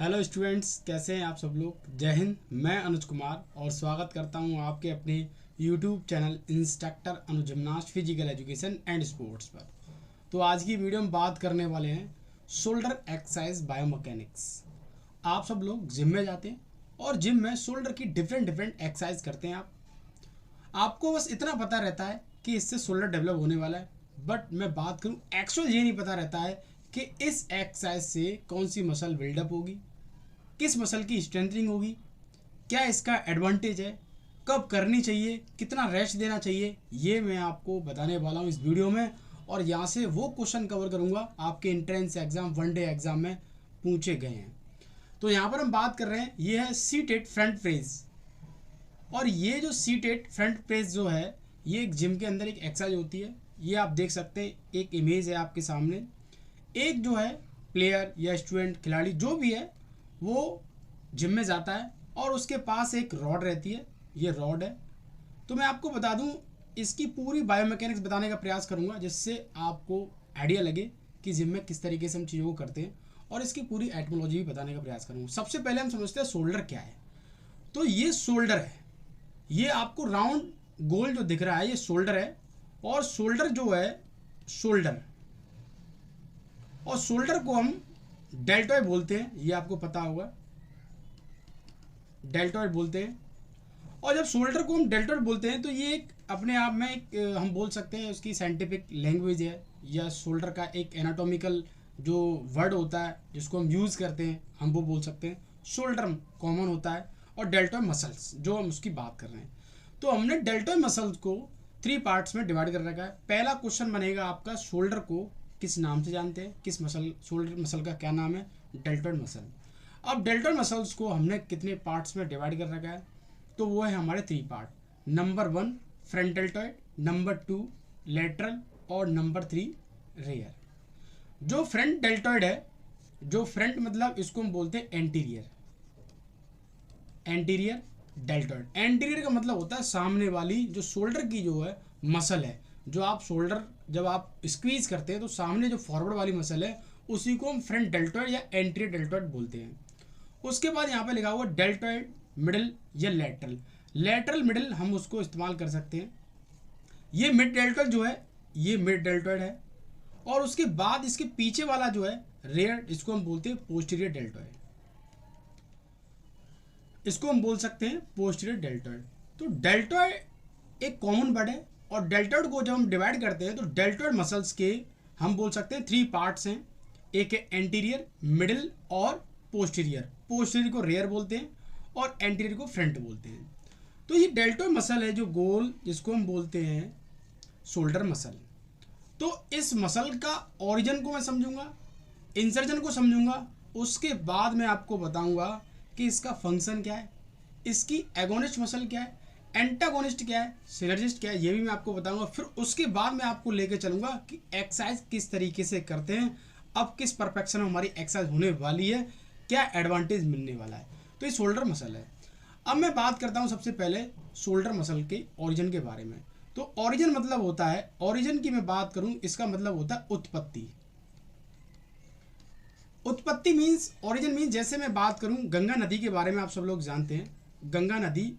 Hello students, कैसे हैं आप सब लोग। जय हिंद। मैं अनुज कुमार और स्वागत करता हूं आपके अपने YouTube channel instructor Anuj gymnast physical education and sports पर। तो आज की वीडियो में बात करने वाले हैं शोल्डर एक्सरसाइज बायोमैकेनिक्स। आप सब लोग जिम में जाते हैं और जिम में शोल्डर की डिफरेंट एक्सरसाइज करते हैं। आपको बस इतना पता रहता है कि इससे शोल्डर डेवलप होने वाला है, बट मैं बात करूं एक्चुअल ये नहीं पता रहता है कि इस एक्सरसाइज से कौन सी मसल बिल्डअप होगी, किस मसल की स्ट्रेंथनिंग होगी, क्या इसका एडवांटेज है, कब करनी चाहिए, कितना रेस्ट देना चाहिए, ये मैं आपको बताने वाला हूँ इस वीडियो में। और यहाँ से वो क्वेश्चन कवर करूँगा आपके entrance exam, one day exam में पूछे गए हैं। तो यहाँ पर हम बात कर रहे हैं, ये है सीटेड फ्रंट प्रेस। और ये जो सीटेड फ्रंट प्रेस जो है, ये एक जिम के अंदर एक एक्सरसाइज होती है। ये आप देख सकते हैं, एक इमेज है आपके सामने। एक जो है प्लेयर या स्टूडेंट, खिलाड़ी जो भी है, वो जिम में जाता है और उसके पास एक रॉड रहती है। ये रॉड है। तो मैं आपको बता दूं, इसकी पूरी बायोमैकेनिक्स बताने का प्रयास करूंगा जिससे आपको आइडिया लगे कि जिम में किस तरीके से हम चीज़ों को करते हैं, और इसकी पूरी एटमोलॉजी भी बताने का प्रयास करूंगा। सबसे पहले हम समझते हैं शोल्डर क्या है। तो ये शोल्डर है। ये आपको राउंड गोल जो दिख रहा है, ये शोल्डर है। और शोल्डर जो है, शोल्डर और शोल्डर को हम डेल्टॉइड बोलते हैं, ये आपको पता होगा, डेल्टॉइड बोलते हैं। और जब शोल्डर को हम डेल्टॉइड बोलते हैं तो ये एक अपने आप में एक हम बोल सकते हैं उसकी साइंटिफिक लैंग्वेज है, या शोल्डर का एक एनाटॉमिकल जो वर्ड होता है जिसको हम यूज़ करते हैं, हम वो बोल सकते हैं। शोल्डर कॉमन होता है और डेल्टॉइड मसल्स जो हम उसकी बात कर रहे हैं। तो हमने डेल्टॉइड मसल्स को 3 पार्ट्स में डिवाइड कर रखा है। पहला क्वेश्चन बनेगा आपका, शोल्डर को किस नाम से जानते हैं, किस मसल, शोल्डर मसल का क्या नाम है, डेल्टॉइड मसल। अब डेल्टॉइड मसल्स को हमने कितने पार्ट्स में डिवाइड कर रखा है, तो वो है हमारे 3 part. Number 1 front deltoid, number 2 lateral और नंबर 3 रेयर। जो फ्रंट डेल्टॉइड है, जो फ्रंट मतलब इसको हम बोलते हैं एंटीरियर, एंटीरियर डेल्टॉइड। एंटीरियर का मतलब होता है सामने वाली, जो शोल्डर की जो है मसल है, जो आप शोल्डर जब आप स्क्वीज करते हैं तो सामने जो फॉरवर्ड वाली मसल है उसी को हम फ्रंट डेल्टॉइड या एंटीरियर डेल्टॉइड बोलते हैं। उसके बाद यहाँ पे लिखा हुआ डेल्टॉइड, मिडिल या लेटरल। लेटरल मिडिल हम उसको इस्तेमाल कर सकते हैं। ये मिड डेल्टॉइड जो है, ये मिड डेल्टॉइड है। और उसके बाद इसके पीछे वाला जो है रेयर, इसको हम बोलते हैं पोस्टीरियर डेल्टॉइड, इसको हम बोल सकते हैं पोस्टीरियर डेल्टॉइड। तो डेल्टॉइड एक कॉमन वर्ड है, और डेल्टॉइड को जब हम डिवाइड करते हैं तो डेल्टॉइड मसल्स के हम बोल सकते हैं 3 पार्ट्स हैं। एक है एंटीरियर, मिडिल और पोस्टीरियर। पोस्टीरियर को रेयर बोलते हैं और एंटीरियर को फ्रंट बोलते हैं। तो ये डेल्टॉइड मसल है जो गोल, जिसको हम बोलते हैं शोल्डर मसल। तो इस मसल का ओरिजिन को मैं समझूंगा, इंसर्जन को समझूंगा, उसके बाद मैं आपको बताऊंगा कि इसका फंक्शन क्या है, इसकी एगोनिस्ट मसल क्या है, एंटागोनिस्ट क्या है, सिनर्जिस्ट क्या है, ये भी मैं आपको बताऊंगा। फिर उसके बाद मैं आपको लेके चलूंगा कि एक्सरसाइज किस तरीके से करते हैं, अब किस परफेक्शन में हमारी एक्सरसाइज होने वाली है, क्या एडवांटेज मिलने वाला है। तो ये शोल्डर मसल है। अब मैं बात करता हूँ सबसे पहले शोल्डर मसल के ओरिजिन के बारे में। तो ओरिजिन मतलब होता है, ओरिजिन की मैं बात करूँ, इसका मतलब होता है उत्पत्ति। उत्पत्ति मीन्स, ओरिजिन मीन्स, जैसे मैं बात करूं गंगा नदी के बारे में, आप सब लोग जानते हैं गंगा नदी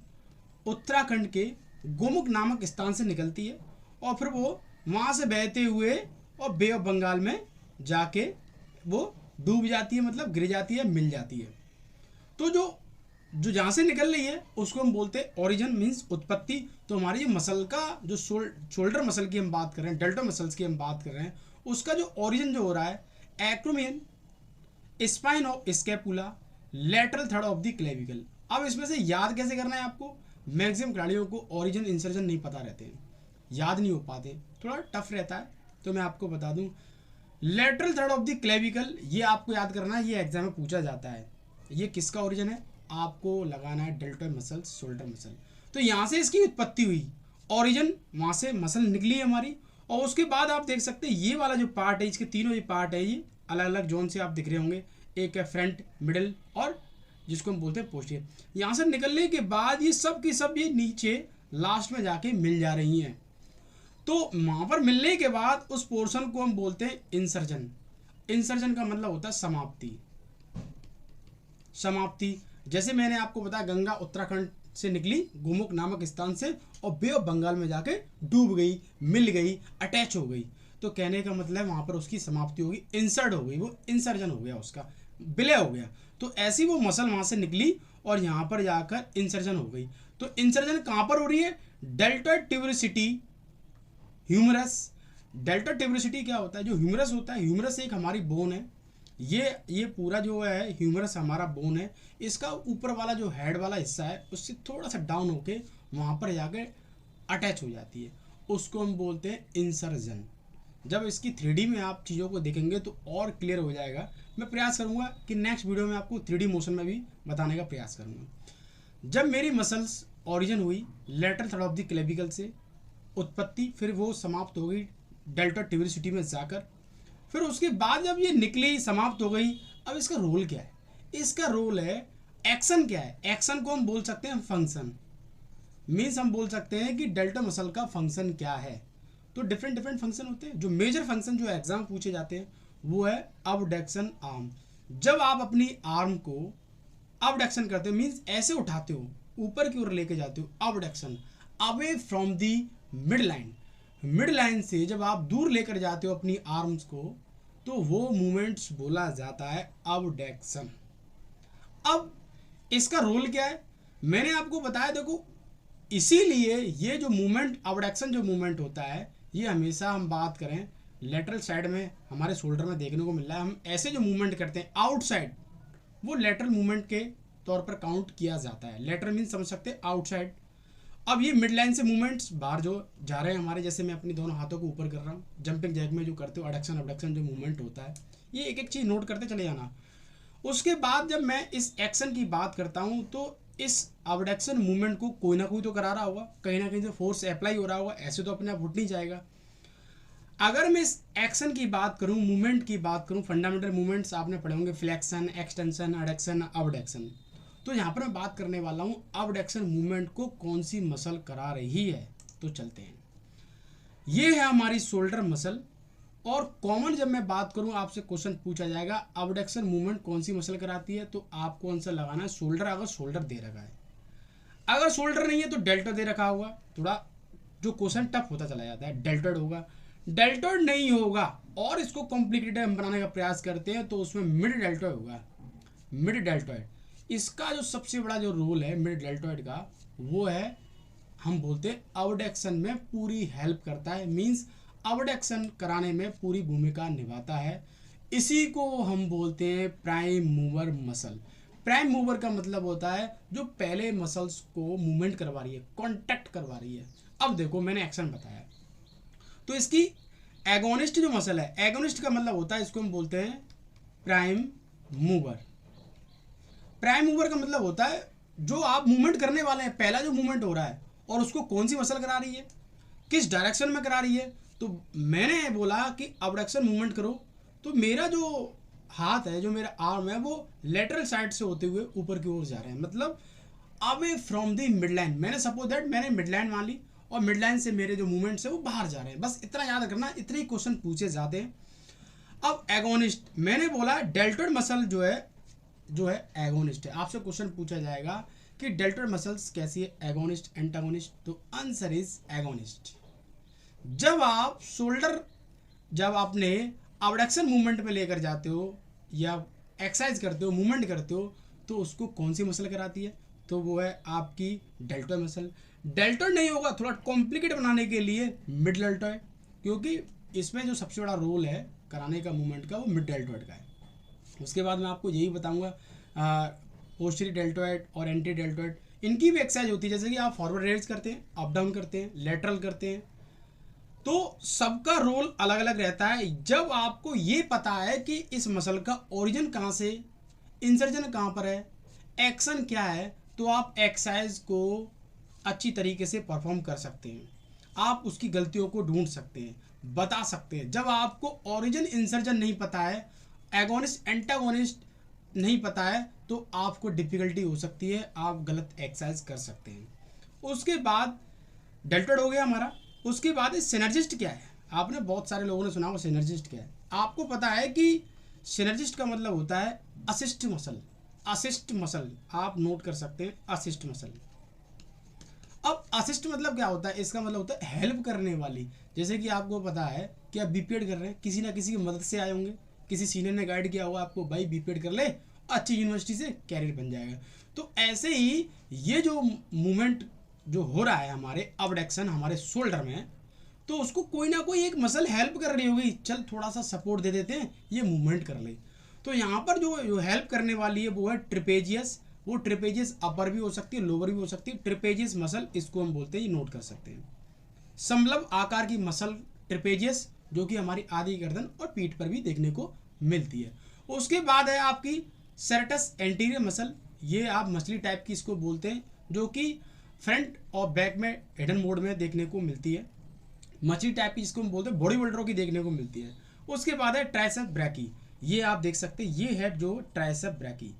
उत्तराखंड के गोमुख नामक स्थान से निकलती है और फिर वो वहाँ से बहते हुए और बे ऑफ बंगाल में जाके वो डूब जाती है, मतलब गिर जाती है, मिल जाती है। तो जो जो जहाँ से निकल रही है उसको हम बोलते हैं ओरिजिन मीन्स उत्पत्ति। तो हमारी जो मसल का जो शोल्डर मसल की हम बात कर रहे हैं, डेल्टा मसल्स की हम बात कर रहे हैं, उसका जो ओरिजिन जो हो रहा है, acromion spine of scapula, lateral third of the clavicle. अब इसमें से याद कैसे करना है आपको, मैक्सिमम खिलाड़ियों को ओरिजिन इंसर्जन नहीं पता रहते हैं, याद नहीं हो पाते, थोड़ा टफ रहता है। तो मैं आपको बता दूं, lateral third of the clavicle, ये आपको याद करना है, ये एग्जाम में पूछा जाता है। ये किसका ओरिजिन है, आपको लगाना है डेल्टॉइड मसल, शोल्डर मसल। तो यहाँ से इसकी उत्पत्ति हुई, ओरिजिन वहाँ से मसल निकली है हमारी। और उसके बाद आप देख सकते हैं ये वाला जो पार्ट है, इसके तीनों ये पार्ट है, ये अलग अलग जोन से आप दिख रहे होंगे। एक है फ्रंट, मिडिल और जिसको हम बोलते हैं पोस्टीरियर। यहाँ से निकलने के बाद ये सब की सब ये नीचे लास्ट में जाके मिल जा रही हैं। तो वहाँ पर मिलने के बाद उस पोर्शन को हम बोलते हैं इंसर्जन। इंसर्जन का मतलब होता है समाप्ति। समाप्ति। जैसे मैंने आपको बताया गंगा उत्तराखंड से निकली गोमुख नामक स्थान से और बे ऑफ बंगाल में जाके डूब गई, मिल गई, अटैच हो गई। तो कहने का मतलब वहाँ पर उसकी समाप्ति होगी, इंसर्ट हो गई, वो इंसर्जन हो गया, उसका विलय हो गया। तो ऐसी वो मसल वहाँ से निकली और यहाँ पर जाकर इंसर्जन हो गई। तो इंसर्जन कहाँ पर हो रही है? Deltoid tuberosity humerus. Deltoid tuberosity क्या होता है? जो ह्यूमरस होता है, ह्यूमरस एक हमारी बोन है, ये पूरा जो है ह्यूमरस हमारा बोन है। इसका ऊपर वाला जो हेड वाला हिस्सा है उससे थोड़ा सा डाउन होके वहाँ पर जाकर अटैच हो जाती है, उसको हम बोलते हैं इंसर्जन। जब इसकी 3D में आप चीज़ों को देखेंगे तो और क्लियर हो जाएगा। मैं प्रयास करूँगा कि नेक्स्ट वीडियो में आपको 3D मोशन में भी बताने का प्रयास करूँगा। जब मेरी मसल्स ऑरिजिन हुई lateral third of the clavicle से उत्पत्ति, फिर वो समाप्त हो गई डेल्टॉइड ट्यूबरसिटी में जाकर, फिर उसके बाद जब ये निकली समाप्त हो गई, अब इसका रोल क्या है? इसका रोल है एक्शन। क्या है एक्शन? को हम बोल सकते हैं फंक्शन। मीन्स हम बोल सकते हैं कि डेल्टा मसल का फंक्शन क्या है। तो डिफरेंट फंक्शन होते हैं। जो मेजर फंक्शन जो एग्जाम पूछे जाते हैं वो है अबडक्शन आर्म। जब आप अपनी आर्म को अबडक्शन करते हो, मीन्स ऐसे उठाते हो, ऊपर की ओर लेके जाते हो, abduction, away from the mid line. Mid line से जब आप दूर लेकर जाते हो अपनी आर्म्स को, तो वो मूवमेंट्स बोला जाता है अबडक्शन। अब इसका रोल क्या है मैंने आपको बताया। देखो, इसीलिए ये जो मूवमेंट अबडक्शन जो मूवमेंट होता है, ये हमेशा हम बात करें लेटरल साइड में हमारे शोल्डर में देखने को मिल रहा है। हम ऐसे जो मूवमेंट करते हैं आउटसाइड, वो लेटरल मूवमेंट के तौर पर काउंट किया जाता है। लेटरल मीन समझ सकते हैं आउटसाइड। अब ये मिड लाइन से मूवमेंट्स बाहर जो जा रहे हैं हमारे, जैसे मैं अपनी दोनों हाथों को ऊपर कर रहा हूँ, जंपिंग जैक में जो करते हो एडक्शन अबडक्शन जो मूवमेंट होता है, ये एक एक चीज़ नोट करते चले जाना। उसके बाद जब मैं इस एक्शन की बात करता हूँ तो इस अबडक्शन मूवमेंट को कोई ना कोई तो करा रहा होगा, कहीं ना कहीं से फोर्स अप्लाई हो रहा होगा, ऐसे तो अपने आप उठ नहीं जाएगा। अगर मैं इस एक्शन की बात करूं, मूवमेंट की बात करूं, फंडामेंटल मूवमेंट्स आपने पढ़े होंगे, फ्लेक्शन, एक्सटेंशन, एडक्शन, अबडक्शन। तो यहाँ पर मैं बात करने वाला हूँ अबडक्शन मूवमेंट को कौन सी मसल करा रही है। तो चलते हैं, ये है हमारी शोल्डर मसल। और कॉमन जब मैं बात करूं, आपसे क्वेश्चन पूछा जाएगा अबडक्शन मूवमेंट कौन सी मसल कराती है, तो आपको आंसर लगाना है शोल्डर, अगर शोल्डर दे रखा है। अगर शोल्डर नहीं है तो डेल्टा दे रखा होगा, थोड़ा जो क्वेश्चन टफ होता चला जाता है। डेल्टॉइड होगा, डेल्टॉइड नहीं होगा और इसको कॉम्प्लिकेटेड हम बनाने का प्रयास करते हैं तो उसमें मिड डेल्टॉइड होगा। मिड डेल्टॉइड, इसका जो सबसे बड़ा जो रोल है मिड डेल्टॉइड का, वो है हम बोलते हैं अबडक्शन में पूरी हेल्प करता है, मीन्स अबडक्शन कराने में पूरी भूमिका निभाता है। इसी को हम बोलते हैं prime mover muscle. Prime mover का मतलब होता है जो पहले मसल्स को मूवमेंट करवा रही है, कांटेक्ट करवा रही है। अब देखो, मैंने एक्शन बताया, तो इसकी एगोनिस्ट जो मसल है, एगोनिस्ट का मतलब होता है, इसको हम बोलते हैं प्राइम मूवर। प्राइम मूवर का मतलब होता है जो आप मूवमेंट करने वाले हैं, पहला जो मूवमेंट हो रहा है, और उसको कौन सी मसल करा रही है, किस डायरेक्शन में करा रही है। तो मैंने बोला कि अबडक्शन मूवमेंट करो, तो मेरा जो हाथ है, जो मेरा आर्म है, वो लेटरल साइड से होते हुए ऊपर की ओर जा रहे हैं, मतलब away from the mid line. मैंने सपोज दैट मैंने मिड लाइन मान ली और मिड लाइन से मेरे जो मूवमेंट्स है वो बाहर जा रहे हैं। बस इतना याद रखना, इतने ही क्वेश्चन पूछे जाते हैं। अब एगोनिस्ट, मैंने बोला डेल्टॉइड मसल जो है एगोनिस्ट है। आपसे क्वेश्चन पूछा जाएगा कि डेल्टॉइड मसल्स कैसी है, एगोनिस्ट, एंटागोनिस्ट, तो आंसर इज एगोनिस्ट। जब आप शोल्डर, जब आपने अबडक्शन मूवमेंट में लेकर जाते हो या एक्सरसाइज करते हो, मूवमेंट करते हो, तो उसको कौन सी मसल कराती है, तो वो है आपकी डेल्टॉइड मसल। डेल्टॉइड नहीं होगा, थोड़ा कॉम्प्लिकेट बनाने के लिए मिड डेल्टॉइड, क्योंकि इसमें जो सबसे बड़ा रोल है कराने का मूवमेंट का, वो मिड डेल्टॉइड का है। उसके बाद मैं आपको यही बताऊंगा पोस्टीरियर डेल्टॉइड और एंटी डेल्टॉइड, इनकी भी एक्सरसाइज होती है। जैसे कि आप फॉरवर्ड रेज करते हैं, अप डाउन करते हैं, लेटरल करते हैं, तो सबका रोल अलग अलग रहता है। जब आपको ये पता है कि इस मसल का ओरिजिन कहाँ से, इंसर्जन कहाँ पर है, एक्शन क्या है, तो आप एक्सरसाइज को अच्छी तरीके से परफॉर्म कर सकते हैं। आप उसकी गलतियों को ढूंढ सकते हैं, बता सकते हैं। जब आपको ओरिजिन इंसर्जन नहीं पता है, एगोनिस्ट एंटागोनिस्ट नहीं पता है, तो आपको डिफिकल्टी हो सकती है, आप गलत एक्सरसाइज कर सकते हैं। उसके बाद डेल्टॉइड हो गया हमारा। उसके बाद सिनर्जिस्ट क्या है, आपने बहुत सारे लोगों ने सुना होगा सिनर्जिस्ट क्या है। आपको पता है कि सिनर्जिस्ट का मतलब होता है असिस्ट मसल। असिस्ट मसल, आप नोट कर सकते हैं असिस्ट मसल। अब असिस्ट मतलब क्या होता है, इसका मतलब होता है हेल्प करने वाली। जैसे कि आपको पता है कि आप बीपीएड कर रहे हैं, किसी ना किसी की मदद से आए होंगे, किसी सीनियर ने गाइड किया होगा आपको, भाई बीपीएड कर ले, अच्छी यूनिवर्सिटी से कैरियर बन जाएगा। तो ऐसे ही ये जो मूवमेंट जो हो रहा है हमारे अबडक्शन हमारे शोल्डर में, तो उसको कोई ना कोई एक मसल हेल्प कर रही होगी, चल थोड़ा सा सपोर्ट दे देते हैं, ये मूवमेंट कर ले। तो यहाँ पर जो हेल्प करने वाली है वो है ट्रिपेजियस। वो ट्रिपेजियस अपर भी हो सकती है, लोअर भी हो सकती है। ट्रिपेजियस मसल इसको हम बोलते हैं, ये नोट कर सकते हैं। समलंब आकार की मसल ट्रिपेजियस, जो कि हमारी आधी गर्दन और पीठ पर भी देखने को मिलती है। उसके बाद है आपकी सेरेटस एंटीरियर मसल, ये आप मछली टाइप की इसको बोलते हैं, जो कि फ्रंट और बैक में हिडन मोड में देखने को मिलती है। मछली टाइप की जिसको हम बोलते हैं बॉडी बिल्डरों की देखने को मिलती है। उसके बाद है ट्राइसेप ब्रैकी, ये आप देख सकते हैं, ये है जो ट्राइसेप ब्रैकी।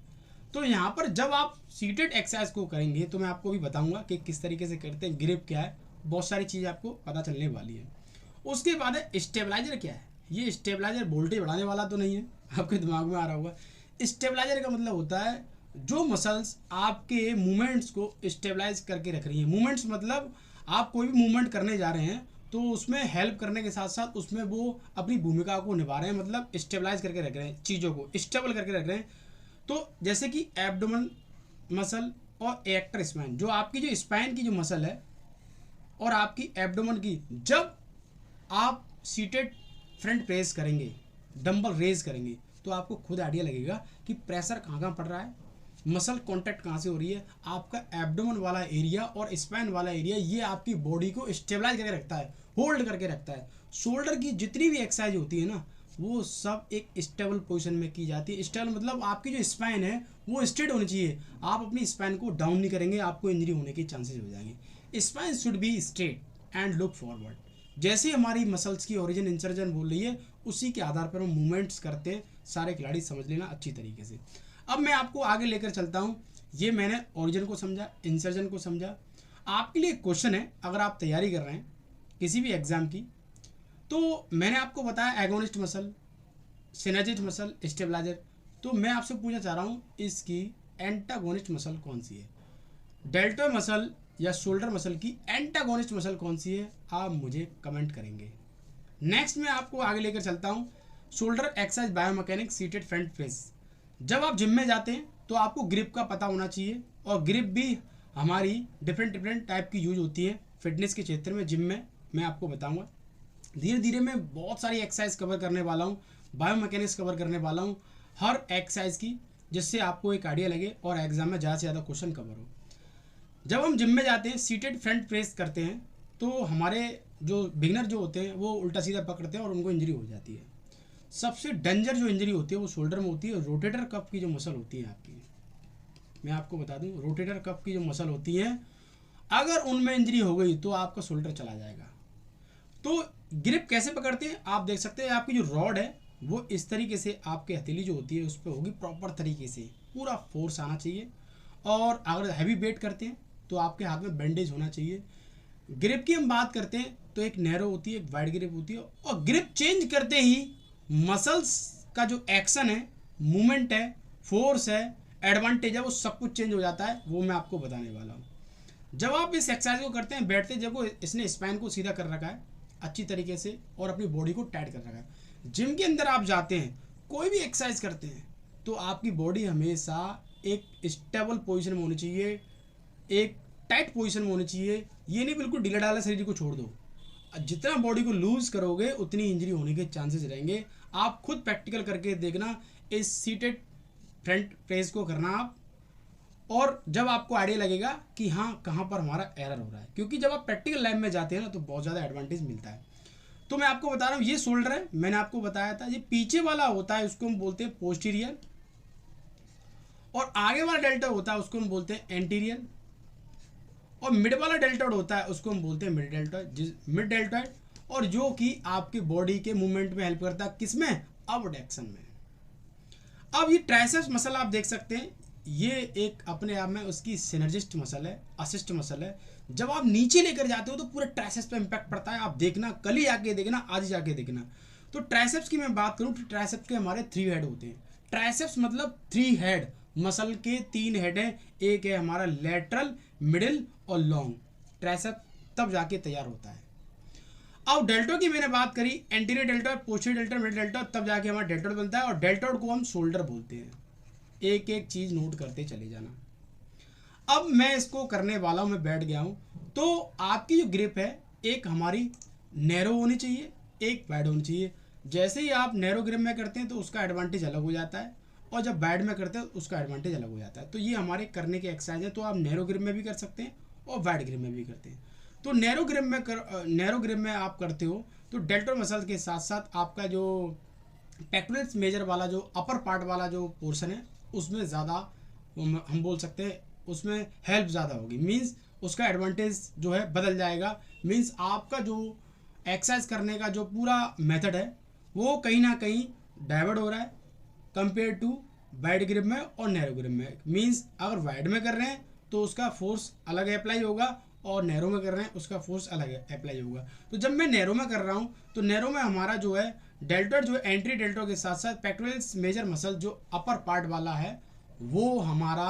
तो यहाँ पर जब आप सीटेड एक्सरसाइज को करेंगे तो मैं आपको भी बताऊंगा कि किस तरीके से करते हैं, ग्रिप क्या है, बहुत सारी चीज़ आपको पता चलने वाली है। उसके बाद है स्टेबलाइजर क्या है। ये स्टेबलाइजर वोल्टेज बढ़ाने वाला तो नहीं है, आपके दिमाग में आ रहा होगा। स्टेबलाइजर का मतलब होता है जो मसल्स आपके मूवमेंट्स को स्टेबलाइज करके रख रही हैं। मूवमेंट्स मतलब आप कोई भी मूवमेंट करने जा रहे हैं तो उसमें हेल्प करने के साथ साथ उसमें वो अपनी भूमिका को निभा रहे हैं, मतलब स्टेबलाइज करके रख रहे हैं, चीज़ों को स्टेबल करके रख रहे हैं। तो जैसे कि एब्डोमेन मसल और एक्टर स्पाइन, जो आपकी जो स्पाइन की जो मसल है और आपकी एब्डोमेन की, जब आप सीटेड फ्रंट प्रेस करेंगे, डंबल रेज करेंगे, तो आपको खुद आइडिया लगेगा कि प्रेशर कहाँ कहाँ पड़ रहा है, मसल कांटेक्ट कहाँ से हो रही है। आपका एब्डोमेन वाला एरिया और स्पाइन वाला एरिया, ये आपकी बॉडी को स्टेबलाइज करके रखता है, होल्ड करके रखता है। शोल्डर की जितनी भी एक्सरसाइज होती है ना, वो सब एक स्टेबल पोजीशन में की जाती है। स्टेबल मतलब आपकी जो स्पाइन है वो स्ट्रेट होनी चाहिए। आप अपनी स्पाइन को डाउन नहीं करेंगे, आपको इंजरी होने के चांसेस हो जाएंगे। Spine should be straight and look forward. जैसे हमारी मसल्स की ओरिजिन इंसर्जन बोल रही है, उसी के आधार पर हम मूवमेंट्स करते हैं। सारे खिलाड़ी समझ लेना अच्छी तरीके से। अब मैं आपको आगे लेकर चलता हूँ। ये मैंने ओरिजिन को समझा, इंसर्जन को समझा। आपके लिए क्वेश्चन है, अगर आप तैयारी कर रहे हैं किसी भी एग्जाम की, तो मैंने आपको बताया agonist muscle, synergist muscle, stabiliser. तो मैं आपसे पूछना चाह रहा हूँ इसकी एंटागोनिस्ट मसल कौन सी है। डेल्टोइड मसल या शोल्डर मसल की एंटागोनिस्ट मसल कौन सी है, आप मुझे कमेंट करेंगे। नेक्स्ट मैं आपको आगे लेकर चलता हूँ। Shoulder exercise biomechanics seated front press. जब आप जिम में जाते हैं तो आपको ग्रिप का पता होना चाहिए, और ग्रिप भी हमारी डिफरेंट टाइप की यूज होती है फिटनेस के क्षेत्र में, जिम में। मैं आपको बताऊंगा धीरे धीरे। मैं बहुत सारी एक्सरसाइज कवर करने वाला हूँ, बायोमैकेनिक्स कवर करने वाला हूँ हर एक्सरसाइज की, जिससे आपको एक आइडिया लगे और एग्जाम में ज़्यादा से ज़्यादा क्वेश्चन कवर हो। जब हम जिम में जाते हैं, सीटेड फ्रंट प्रेस करते हैं, तो हमारे जो बिगनर जो होते हैं वो उल्टा सीधा पकड़ते हैं और उनको इंजरी हो जाती है। सबसे डेंजर जो इंजरी होती है वो शोल्डर में होती है। रोटेटर कफ की जो मसल होती है आपकी, मैं आपको बता दूं, रोटेटर कफ की जो मसल होती है, अगर उनमें इंजरी हो गई तो आपका शोल्डर चला जाएगा। तो ग्रिप कैसे पकड़ते हैं आप देख सकते हैं। आपकी जो रॉड है वो इस तरीके से आपके हथेली जो होती है उस पर होगी, प्रॉपर तरीके से पूरा फोर्स आना चाहिए। और अगर हैवी वेट करते हैं तो आपके हाथ में बैंडेज होना चाहिए। ग्रिप की हम बात करते हैं तो एक नैरो होती है, एक वाइड ग्रिप होती है। और ग्रिप चेंज करते ही मसल्स का जो एक्शन है, मूवमेंट है, फोर्स है, एडवांटेज है, वो सब कुछ चेंज हो जाता है। वो मैं आपको बताने वाला हूँ। जब आप इस एक्सरसाइज को करते हैं, बैठते जब इसने स्पाइन को सीधा कर रखा है अच्छी तरीके से और अपनी बॉडी को टाइट कर रखा है। जिम के अंदर आप जाते हैं, कोई भी एक्सरसाइज करते हैं, तो आपकी बॉडी हमेशा एक स्टेबल पोजीशन में होनी चाहिए, एक टाइट पोजीशन में होनी चाहिए। ये नहीं बिल्कुल ढीला ढाला शरीर को छोड़ दो। जितना बॉडी को लूज करोगे उतनी इंजरी होने के चांसेस रहेंगे। आप खुद प्रैक्टिकल करके देखना, इस सीटेड फ्रंट प्रेस को करना आप, और जब आपको आइडिया लगेगा कि हाँ कहाँ पर हमारा एरर हो रहा है। क्योंकि जब आप प्रैक्टिकल लैब में जाते हैं ना तो बहुत ज़्यादा एडवांटेज मिलता है। तो मैं आपको बता रहा हूँ, ये शोल्डर है, मैंने आपको बताया था। ये पीछे वाला होता है उसको हम बोलते हैं पोस्टीरियर, और आगे वाला डेल्टा होता है उसको हम बोलते हैं एंटीरियर, और मिड वाला डेल्टॉइड होता है उसको हम बोलते हैं मिड डेल्टॉइड, और जो कि आपकी बॉडी के मूवमेंट में हेल्प करता है, किसमें, अबडक्शन में। अब ये ट्राइसेप्स मसल आप देख सकते हैं, ये एक अपने आप में उसकी सिनर्जिस्ट मसल है, असिस्ट मसल है। जब आप नीचे लेकर जाते हो तो पूरे ट्राइसेप्स पे इंपैक्ट पड़ता है। आप देखना, कल ही जाके देखना, आज जाके देखना। तो ट्राइसेप्स की मैं बात करूं तो ट्राइसेप्स के हमारे 3 हेड होते हैं। ट्राइसेप्स मतलब 3 हेड, मसल के 3 हेड हैं, एक है हमारा लेटरल, मिडिल और लॉन्ग ट्राइसेप, तब जाके तैयार होता है। अब डेल्टो की मैंने बात करी, anterior delto, posterior delto, mid delto, तब जाके हमारा डेल्टोइड बनता है और डेल्टोइड को हम शोल्डर बोलते हैं। एक एक चीज नोट करते चले जाना। अब मैं इसको करने वाला हूं, मैं बैठ गया हूं। तो आपकी जो ग्रिप है एक हमारी नैरो होनी चाहिए, एक वाइड होनी चाहिए। जैसे ही आप नैरो ग्रिप में करते हैं तो उसका एडवांटेज अलग हो जाता है, और जब वाइड में करते हैं तो उसका एडवांटेज अलग हो जाता है। तो ये हमारे करने के एक्सरसाइज है। तो आप नैरो ग्रिप में भी कर सकते हैं और वाइड ग्रिप में भी करते हैं। तो नैरो ग्रिप में आप करते हो तो डेल्टोइड मसल के साथ साथ आपका जो पेक्टोरल्स मेजर वाला जो अपर पार्ट वाला जो पोर्शन है उसमें ज़्यादा हम बोल सकते हैं उसमें हेल्प ज़्यादा होगी। मीन्स उसका एडवांटेज जो है बदल जाएगा। मीन्स आपका जो एक्सरसाइज करने का जो पूरा मेथड है वो कहीं ना कहीं डाइवर्ट हो रहा है कंपेयर टू वाइड ग्रिप में और नैरो ग्रिप में। मीन्स अगर वाइड में कर रहे हैं तो उसका फोर्स अलग अप्लाई होगा और नैरो में कर रहे हैं उसका फोर्स अलग अप्लाई होगा। तो जब मैं नैरो में कर रहा हूँ तो नैरो में हमारा जो है डेल्टोइड जो एंट्री डेल्टो के साथ साथ पेक्टोरल्स मेजर मसल जो अपर पार्ट वाला है वो हमारा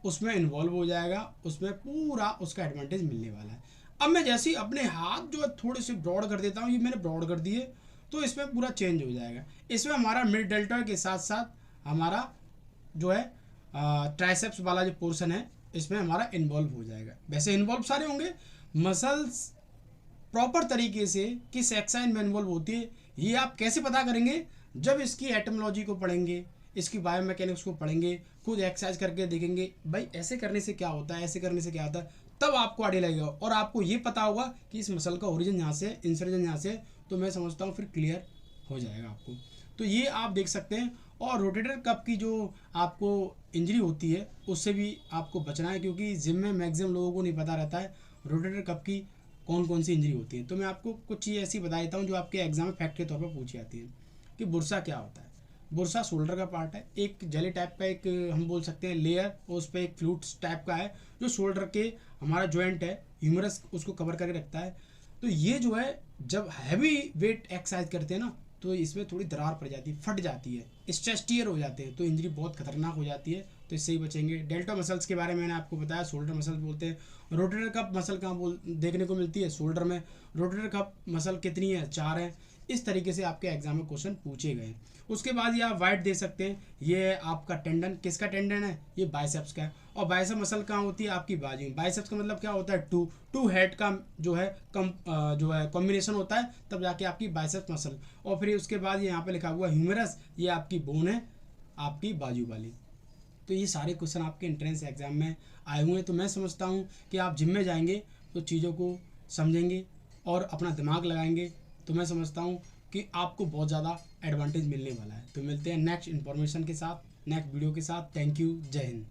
उसमें इन्वॉल्व हो जाएगा, उसमें पूरा उसका एडवांटेज मिलने वाला है। अब मैं जैसे ही अपने हाथ जो है थोड़े से ब्रॉड कर देता हूँ, ये मैंने ब्रॉड कर दिए तो इसमें पूरा चेंज हो जाएगा। इसमें हमारा मिड डेल्टोइड के साथ साथ हमारा जो है ट्राइसेप्स वाला जो पोर्शन है इसमें हमारा इन्वॉल्व हो जाएगा। वैसे इन्वॉल्व सारे होंगे, मसल्स प्रॉपर तरीके से किस एक्सरसाइज में इन्वॉल्व होती है ये आप कैसे पता करेंगे, जब इसकी एटमोलॉजी को पढ़ेंगे, इसकी बायोमैकेनिक्स को पढ़ेंगे, खुद एक्सरसाइज करके देखेंगे भाई ऐसे करने से क्या होता है, ऐसे करने से क्या होता है, तब आपको आइडिया लगेगा और आपको ये पता होगा कि इस मसल का ओरिजिन यहाँ से, इंसर्जन यहाँ से। तो मैं समझता हूँ फिर क्लियर हो जाएगा आपको। तो ये आप देख सकते हैं। और रोटेटर कफ की जो आपको इंजरी होती है उससे भी आपको बचना है, क्योंकि जिम में मैक्सिमम लोगों को नहीं पता रहता है रोटेटर कफ की कौन कौन सी इंजरी होती है। तो मैं आपको कुछ चीज़ ऐसी बता देता हूँ जो आपके एग्जाम में फैक्ट के तौर पर पूछी जाती है कि बुरसा क्या होता है। बुरसा शोल्डर का पार्ट है, एक जेली टाइप का एक हम बोल सकते हैं लेयर, और उस पर एक फ्लूट टाइप का है जो शोल्डर के हमारा जॉइंट है ह्यूमरस उसको कवर करके रखता है। तो ये जो है जब हैवी वेट एक्सरसाइज करते हैं ना तो इसमें थोड़ी दरार पड़ जाती है, फट जाती है, स्ट्रेच टीयर हो जाते हैं, तो इंजरी बहुत खतरनाक हो जाती है। तो इससे ही बचेंगे। डेल्टा मसल्स के बारे में मैंने आपको बताया, शोल्डर मसल बोलते हैं। रोटेटर कफ मसल कहाँ देखने को मिलती है, शोल्डर में। रोटेटर कफ मसल कितनी है, 4 है। इस तरीके से आपके एग्जाम में क्वेश्चन पूछे गए। उसके बाद ये आप वाइड दे सकते हैं, ये आपका टेंडन, किसका टेंडन है, ये बाइसेप्स का है। और बाइसेप मसल कहाँ होती है, आपकी बाजू में। बाइसेप्स का मतलब क्या होता है, टू हेड का जो है जो है कॉम्बिनेशन होता है, तब जाके आपकी बाइसेप्स मसल। और फिर उसके बाद ये यहाँ पे लिखा हुआ ह्यूमरस, ये आपकी बोन है आपकी बाजू वाली। तो ये सारे क्वेश्चन आपके एंट्रेंस एग्जाम में आए हुए हैं। तो मैं समझता हूँ कि आप जिम में जाएंगे तो चीज़ों को समझेंगे और अपना दिमाग लगाएंगे, तो मैं समझता हूँ कि आपको बहुत ज़्यादा एडवांटेज मिलने वाला है। तो मिलते हैं नेक्स्ट इन्फॉर्मेशन के साथ, नेक्स्ट वीडियो के साथ। थैंक यू, जय हिंद।